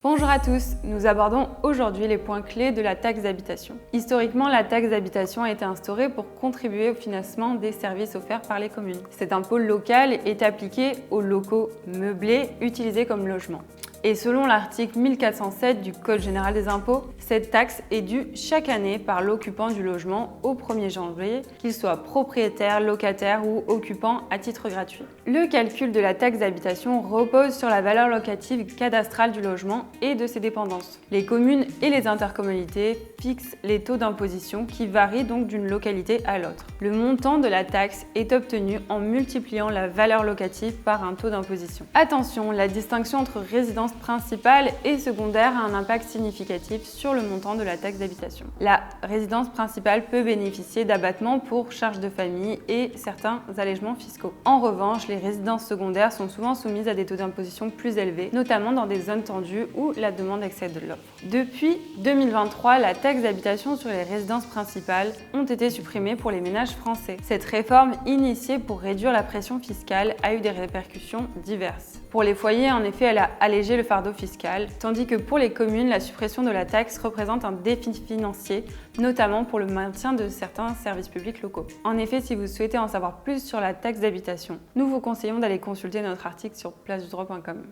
Bonjour à tous, nous abordons aujourd'hui les points clés de la taxe d'habitation. Historiquement, la taxe d'habitation a été instaurée pour contribuer au financement des services offerts par les communes. Cet impôt local est appliqué aux locaux meublés utilisés comme logement. Et selon l'article 1407 du Code général des impôts, cette taxe est due chaque année par l'occupant du logement au 1er janvier, qu'il soit propriétaire, locataire ou occupant à titre gratuit. Le calcul de la taxe d'habitation repose sur la valeur locative cadastrale du logement et de ses dépendances. Les communes et les intercommunalités fixent les taux d'imposition qui varient donc d'une localité à l'autre. Le montant de la taxe est obtenu en multipliant la valeur locative par un taux d'imposition. Attention, la distinction entre résidence principale et secondaire a un impact significatif sur le montant de la taxe d'habitation. La résidence principale peut bénéficier d'abattements pour charges de famille et certains allègements fiscaux. En revanche, les résidences secondaires sont souvent soumises à des taux d'imposition plus élevés, notamment dans des zones tendues où la demande excède l'offre. Depuis 2023, la taxe d'habitation sur les résidences principales ont été supprimées pour les ménages français. Cette réforme, initiée pour réduire la pression fiscale, a eu des répercussions diverses. Pour les foyers, en effet, elle a allégé le fardeau fiscal, tandis que pour les communes, la suppression de la taxe représente un défi financier, notamment pour le maintien de certains services publics locaux. En effet, si vous souhaitez en savoir plus sur la taxe d'habitation, nous vous conseillons d'aller consulter notre article sur placedudroit.com.